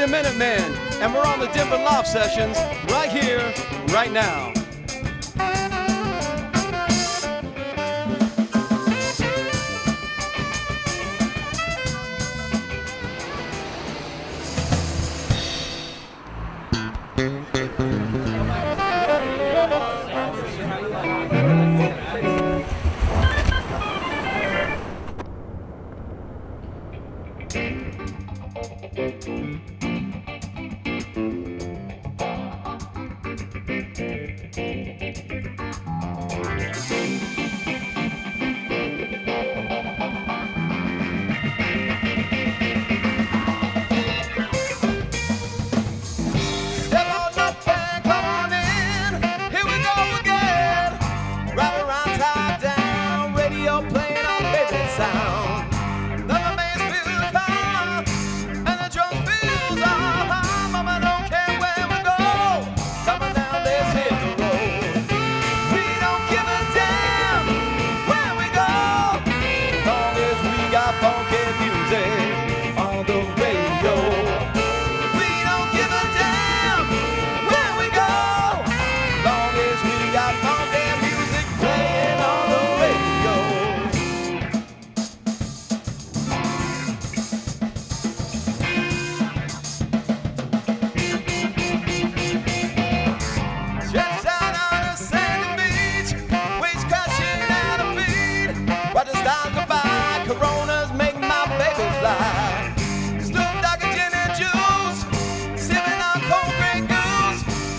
the Minutemen, and we're on the different Loft sessions right here, right now.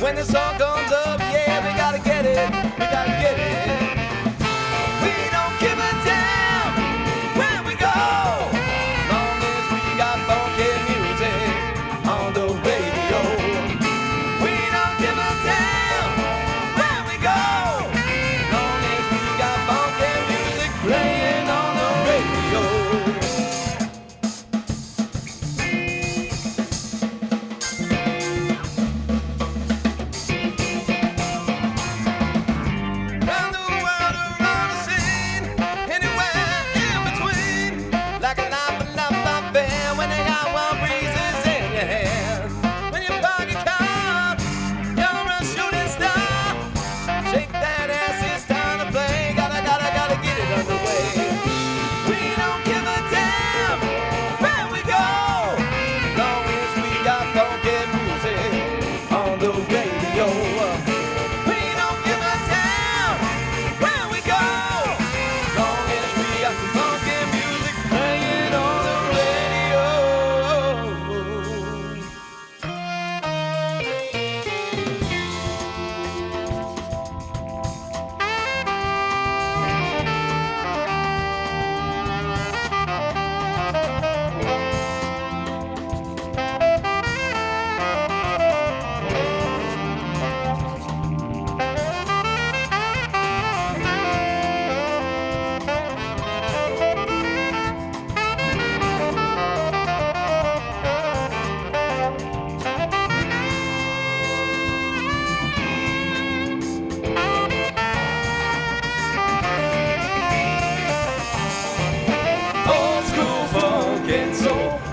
When the sun comes up, yeah, we gotta get it, we gotta get it. We don't give a damn where we go, long as we got funky music on the radio. We don't give a damn where we go, long as we got funky music playing on the radio.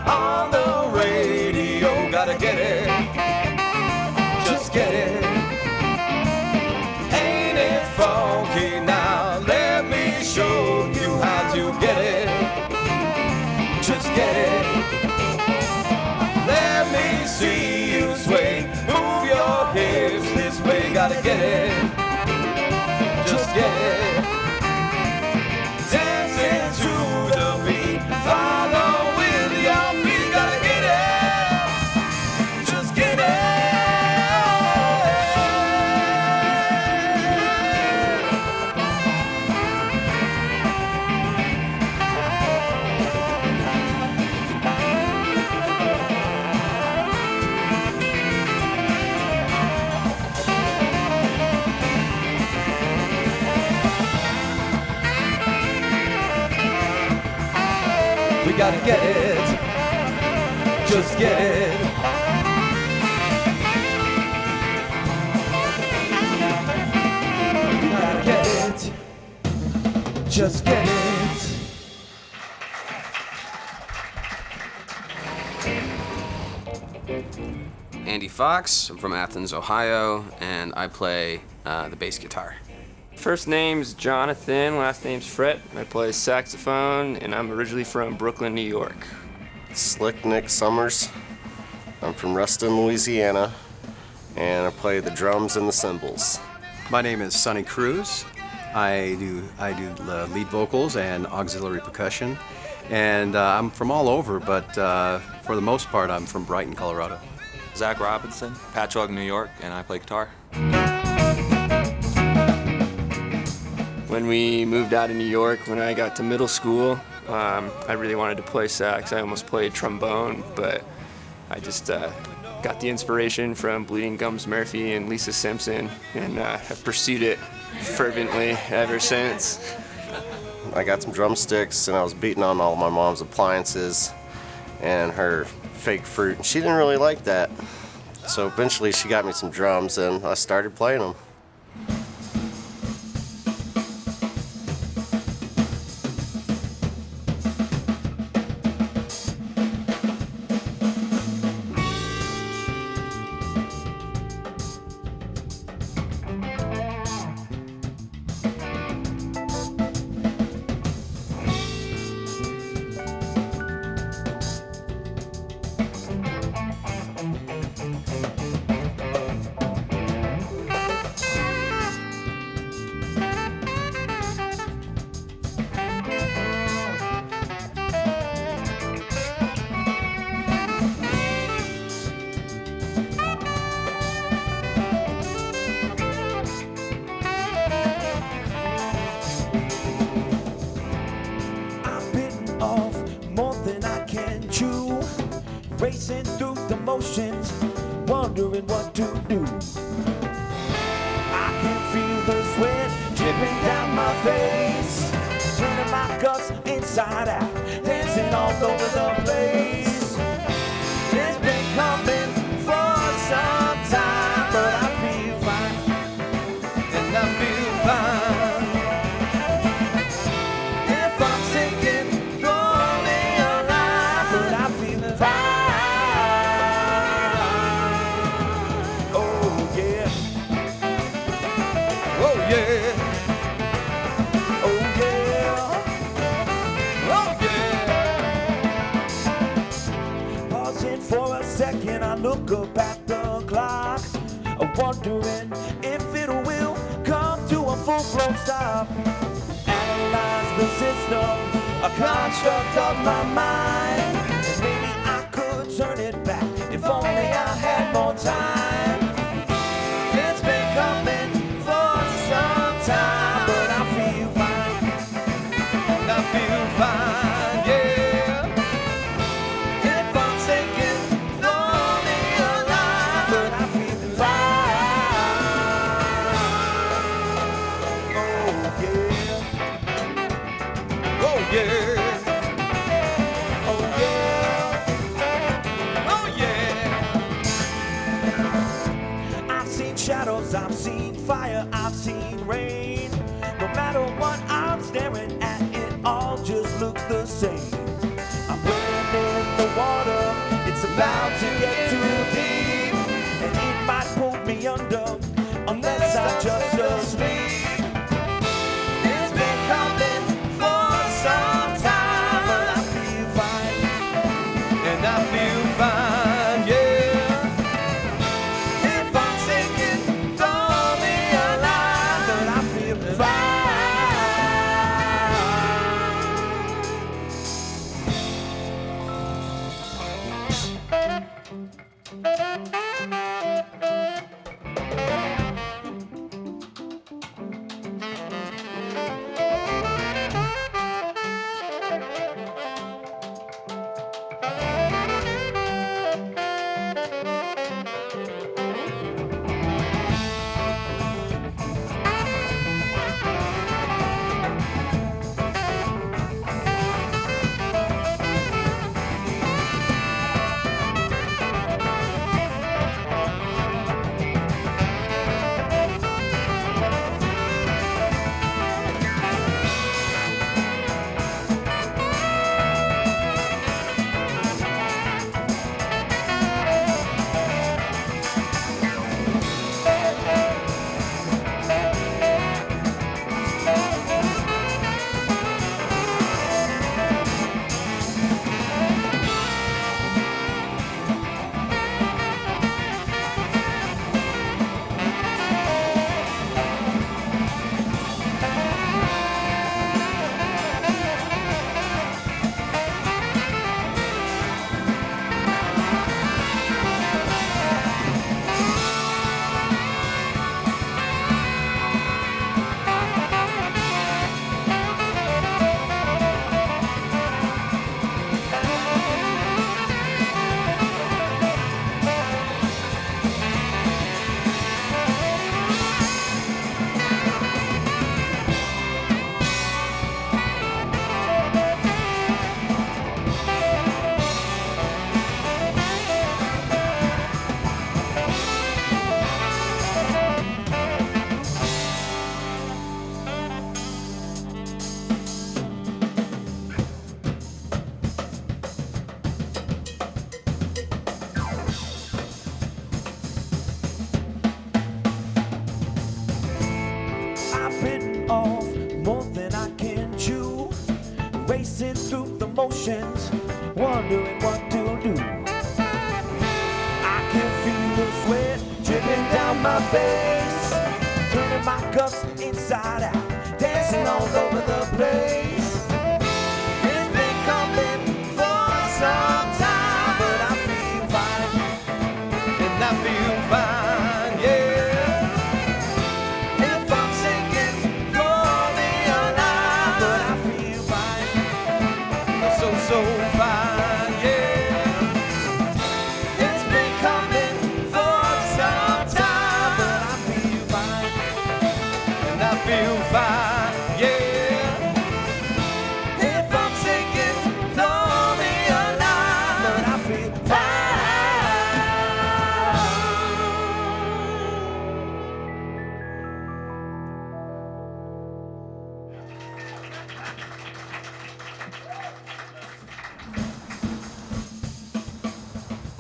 On the radio, gotta get it, just get it. Ain't it funky now? Let me show you how to get it, just get it. Let me see you sway, move your hips this way, gotta get it, just get it. Dancing to the beat, follow. We gotta get it, just get it. We gotta get it, just get it. Fox. I'm from Athens, Ohio, and I play the bass guitar. First name's Jonathan, last name's Fred. I play saxophone, and I'm originally from Brooklyn, New York. Slick Nick Summers. I'm from Ruston, Louisiana, and I play the drums and the cymbals. My name is Sonny Cruz. I do lead vocals and auxiliary percussion, and I'm from all over, but for the most part, I'm from Brighton, Colorado. Zach Robinson, Patchogue, New York, and I play guitar. When we moved out of New York, when I got to middle school, I really wanted to play sax. I almost played trombone, but I just got the inspiration from Bleeding Gums Murphy and Lisa Simpson, and have pursued it fervently ever since. I got some drumsticks, and I was beating on all my mom's appliances and her fake fruit, and she didn't really like that. So eventually she got me some drums, and I started playing them. Racing through the motions, wondering what to do. I can feel the sweat dripping down my face, turning my guts inside out, dancing all over the place. It's been coming for some time, but I feel fine, and I feel fine. If I'm sinking, throw me a line, but I feel fine. I look up at the clock, wondering if it will come to a full-blown stop. Analyze the system, a construct of my mind, and maybe I could turn it back if only I had more time. It's been coming for some time, but I feel fine, and I feel fine, yeah. If I'm sinking, shadows, I've seen fire, I've seen rain. No matter what I'm staring at, it all just looks the same. I'm wading in the water, it's about to get too deep, and it might pull me under unless I just asleep. It's been coming for some time, but I feel fine, and I feel fine, yeah. my face, turning my guts inside out, dancing all over the place. It's been coming for some time, but I feel fine, And I feel fine, yeah. if I'm sinking for the alive, but I feel fine, So fine, yeah. it's been coming for some time, but I feel fine, And I feel fine, yeah. if I'm sinking for the alive, but I feel fine.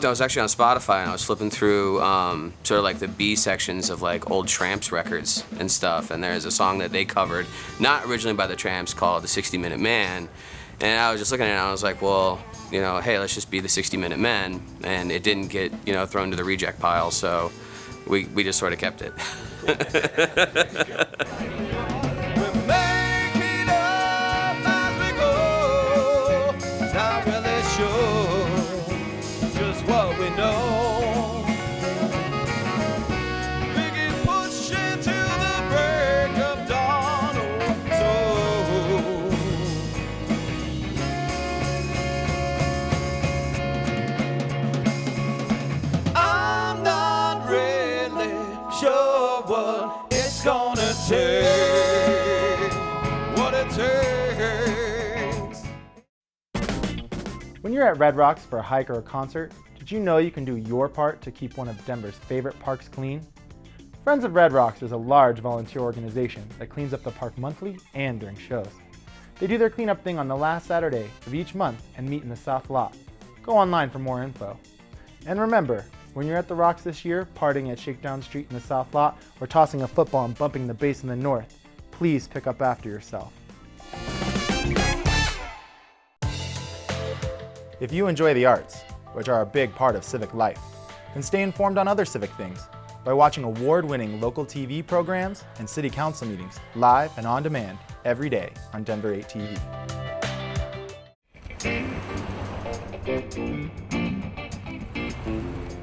I was actually on Spotify and I was flipping through sort of like the B sections of like old Tramps records and stuff, and there's a song that they covered, not originally by the Tramps, called the 60-Minute Man, and I was just looking at it and I was like, well, you know, hey, let's just be the 60-Minute Men, and it didn't get, you know, thrown to the reject pile, so we just sort of kept it. We make it up as we go, not really sure just what we know. We keep pushing till the break of dawn, oh, so I'm not really sure what it's gonna take, what it takes. When you're at Red Rocks for a hike or a concert, did you know you can do your part to keep one of Denver's favorite parks clean? Friends of Red Rocks is a large volunteer organization that cleans up the park monthly and during shows. They do their cleanup thing on the last Saturday of each month and meet in the South Lot. Go online for more info. And remember, when you're at the Rocks this year, partying at Shakedown Street in the South Lot, or tossing a football and bumping the bass in the North, please pick up after yourself. If you enjoy the arts, which are a big part of civic life, then stay informed on other civic things by watching award-winning local TV programs and city council meetings live and on demand every day on Denver 8 TV.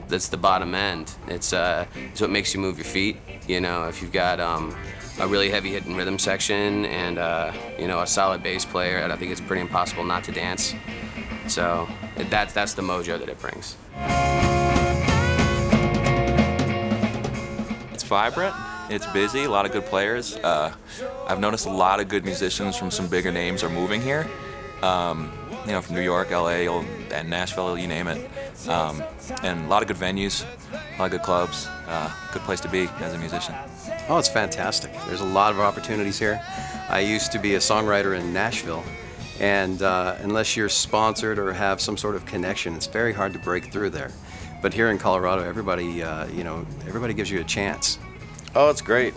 That's the bottom end. It's what makes you move your feet. You know, if you've got a really heavy hitting rhythm section and you know, a solid bass player, I think it's pretty impossible not to dance. So that's the mojo that it brings. It's vibrant, it's busy, a lot of good players. I've noticed a lot of good musicians from some bigger names are moving here. You know, from New York, LA, and Nashville, you name it. And a lot of good venues, a lot of good clubs, good place to be as a musician. Oh, it's fantastic. There's a lot of opportunities here. I used to be a songwriter in Nashville, and unless you're sponsored or have some sort of connection, it's very hard to break through there. But here in Colorado, everybody, you know, everybody gives you a chance. Oh, it's great.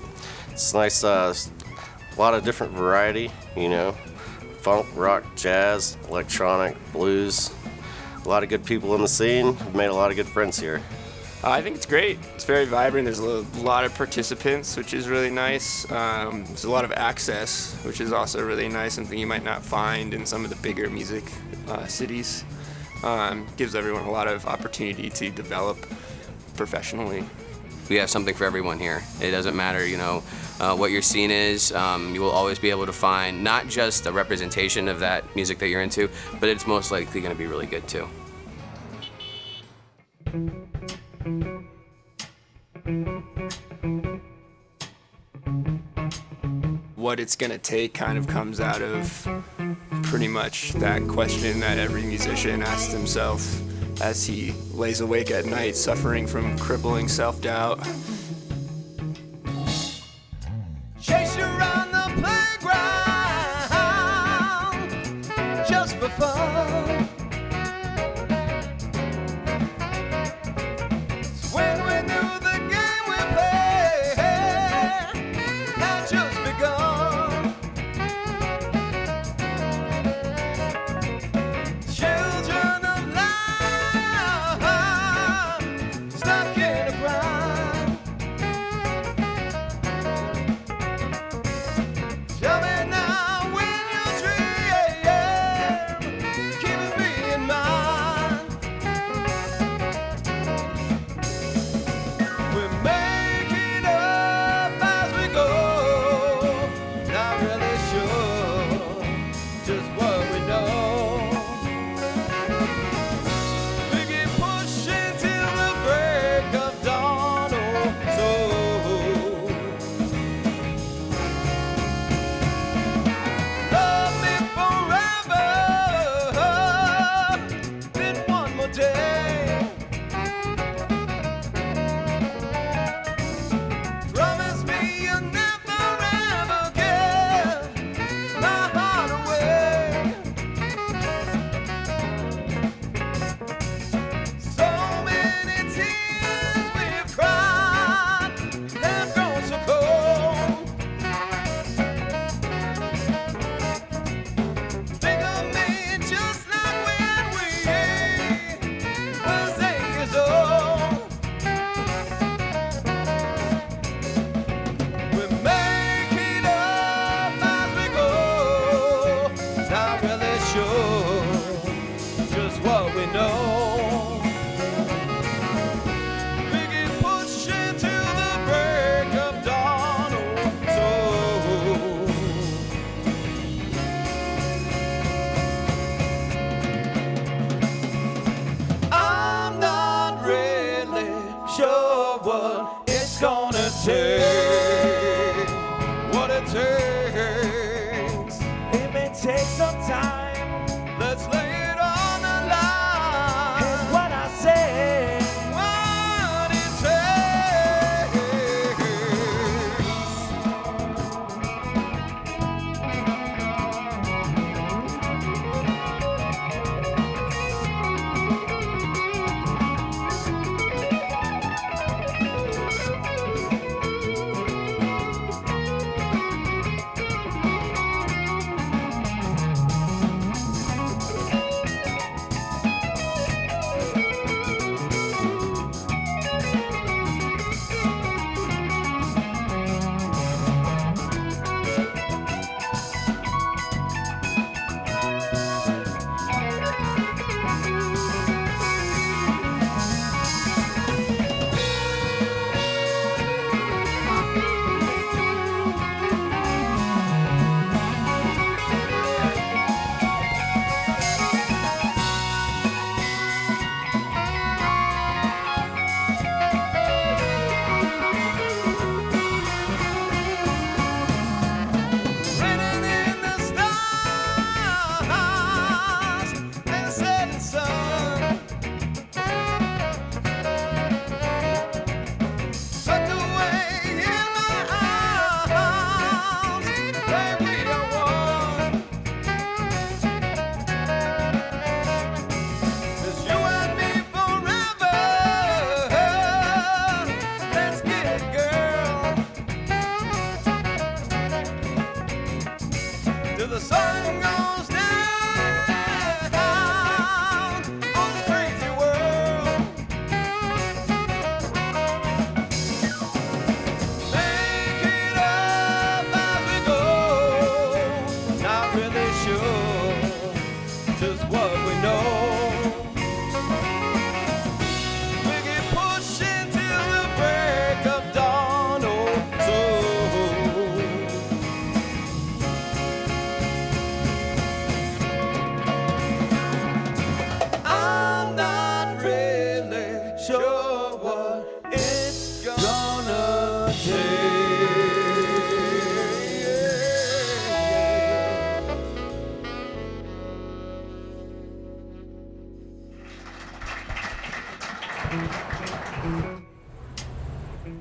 It's nice, a lot of different variety, you know. Funk, rock, jazz, electronic, blues. A lot of good people in the scene. I've made a lot of good friends here. I think it's great. It's very vibrant. There's a lot of participants, which is really nice. There's a lot of access, which is also really nice, something you might not find in some of the bigger music cities. Gives everyone a lot of opportunity to develop professionally. We have something for everyone here. It doesn't matter, you know, what your scene is. You will always be able to find not just a representation of that music that you're into, but it's most likely going to be really good too. What it's gonna take kind of comes out of pretty much that question that every musician asks himself as he lays awake at night suffering from crippling self-doubt. Chase you around the playground just for fun. When we knew the game we played had just begun. Children of life stuck in a grind.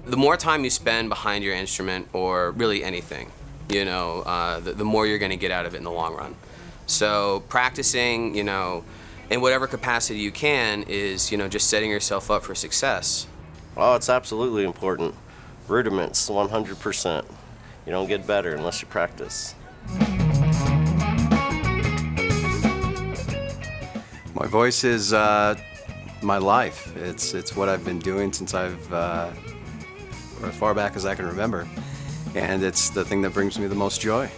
The more time you spend behind your instrument, or really anything, you know, the more you're going to get out of it in the long run. So practicing, you know, in whatever capacity you can is, you know, just setting yourself up for success. Oh, it's absolutely important. Rudiments, 100%. You don't get better unless you practice. My voice is my life. It's what I've been doing since I've, or as far back as I can remember. And it's the thing that brings me the most joy.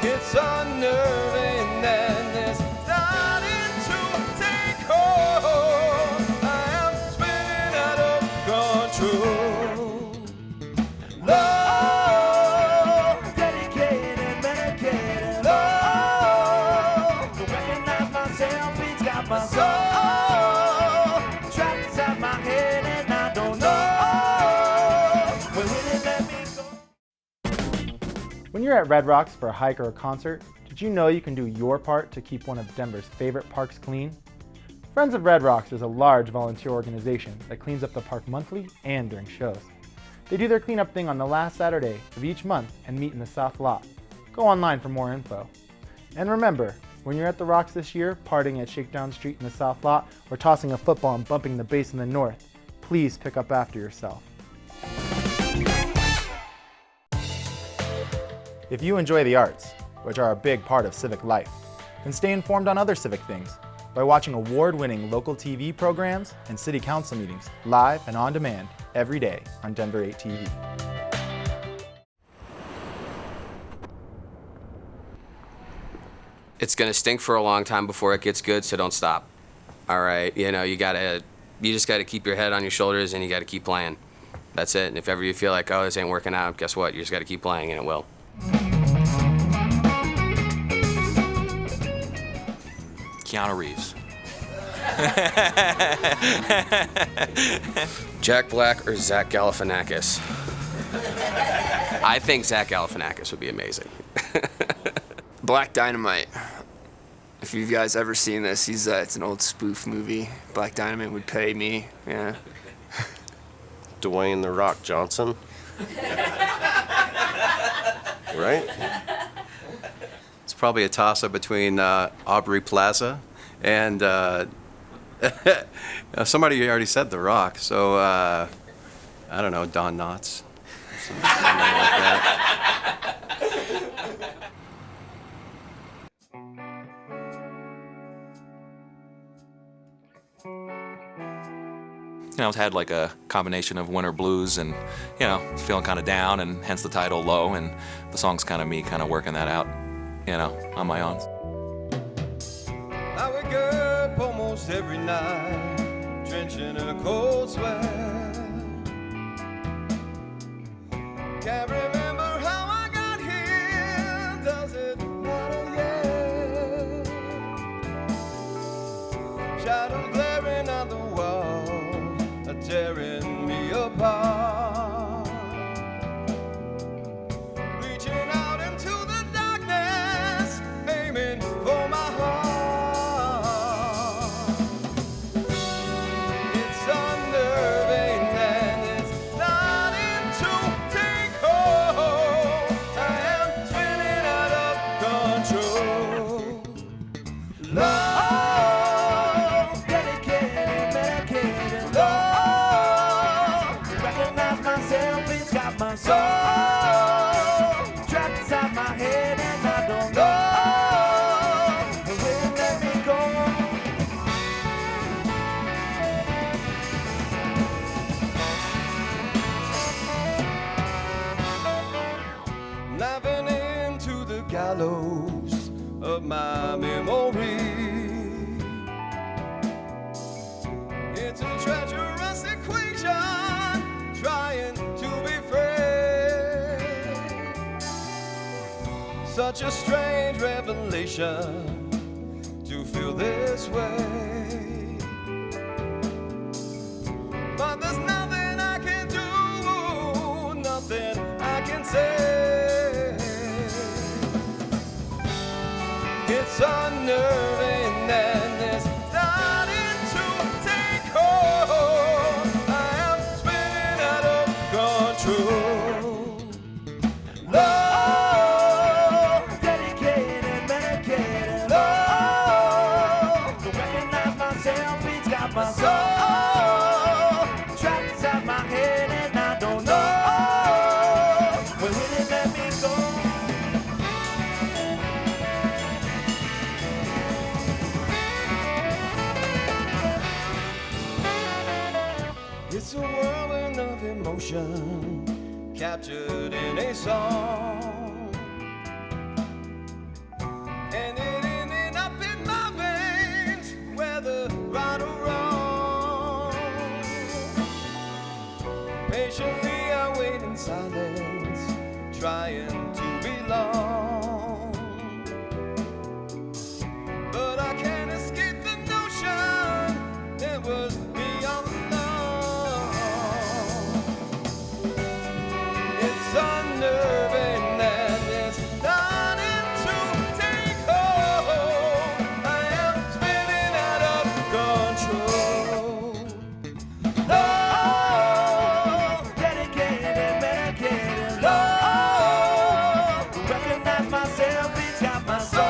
It's unnerving and it's starting to take hold. I am spinning out of control. Love, dedicated, medicated. Love, to recognize myself, it's got my soul. Trapped inside my head and I don't know where will it let me go. When you're at Red Rocks for a hike or a concert, did you know you can do your part to keep one of Denver's favorite parks clean? Friends of Red Rocks is a large volunteer organization that cleans up the park monthly and during shows. They do their cleanup thing on the last Saturday of each month and meet in the South Lot. Go online for more info. And remember, when you're at the Rocks this year, partying at Shakedown Street in the South Lot, or tossing a football and bumping the bass in the North, please pick up after yourself. If you enjoy the arts, which are a big part of civic life, then stay informed on other civic things by watching award-winning local TV programs and city council meetings live and on demand every day on Denver 8 TV. It's gonna stink for a long time before it gets good, so don't stop. All right, you know, you just gotta keep your head on your shoulders and you gotta keep playing. That's it. And if ever you feel like, oh, this ain't working out, guess what? You just gotta keep playing and it will. Keanu Reeves. Jack Black or Zach Galifianakis? I think Zach Galifianakis would be amazing. Black Dynamite. If you guys ever seen this, it's an old spoof movie. Black Dynamite would pay me, yeah. Dwayne "The Rock" Johnson. Right? It's probably a toss-up between Aubrey Plaza and somebody already said The Rock, so I don't know, Don Knotts. Something like that. You know, I've had like a combination of winter blues and, you know, feeling kind of down, and hence the title Low, and the song's kind of me kind of working that out, you know, on my own. I wake up almost every night, drenching in a cold sweat. Can't remember how I got here, does it matter yet? Shadows glaring on the wall, tearing me apart. Reaching out into the darkness, aiming for my heart. It's unnerving and it's starting to take hold. I am spinning out of control. Love, dedicated, medicated, love. Recognize myself, it's got my soul. Trapped inside my head and I don't know where it let me go. Laughing into the gallows of my memory. It's a treacherous equation, trying to be fair. Such a strange revelation to feel this way. But there's nothing I can do say. It's unnerving and it's starting to take hold. I am spinning out of control. Love, dedicated, medicated. Love, to recognize myself, it's got my soul. Trapped inside my head and I don't know. When will it let me go? It's a whirlwind of emotion captured in a song, and it ended up in my veins, whether right or wrong. Patiently I wait in silence, trying to belong, but I can't escape the notion it was me all along. It's unnerving and it's starting to take hold. I am spinning out of control. Love, dedicated, medicated. Love, to recognize myself, it's got my soul.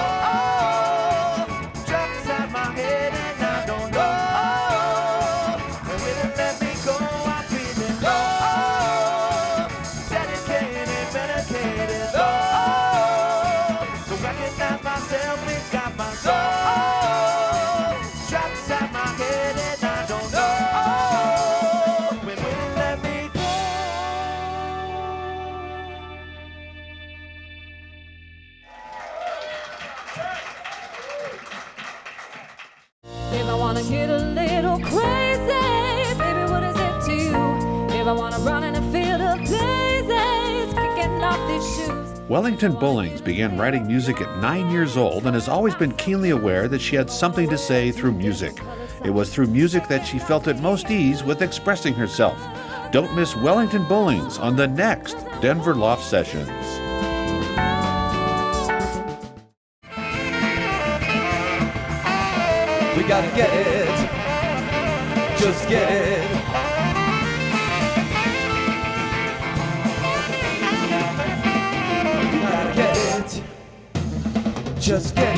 Trapped inside my head and I don't know. When will it let me go? I'm feeling love, dedicated, medicated. Love, to recognize myself, it's got my soul. Trapped inside my head and I don't know. When will it let me go? If I wanna get a little crazy, baby, what is it to you? If I wanna run in a field of daisies, kicking off these shoes. Wellington Bullings began writing music at 9 years old and has always been keenly aware that she had something to say through music. It was through music that she felt at most ease with expressing herself. Don't miss Wellington Bullings on the next Denver Loft Sessions. We gotta get it, just get it. We gotta get it, just get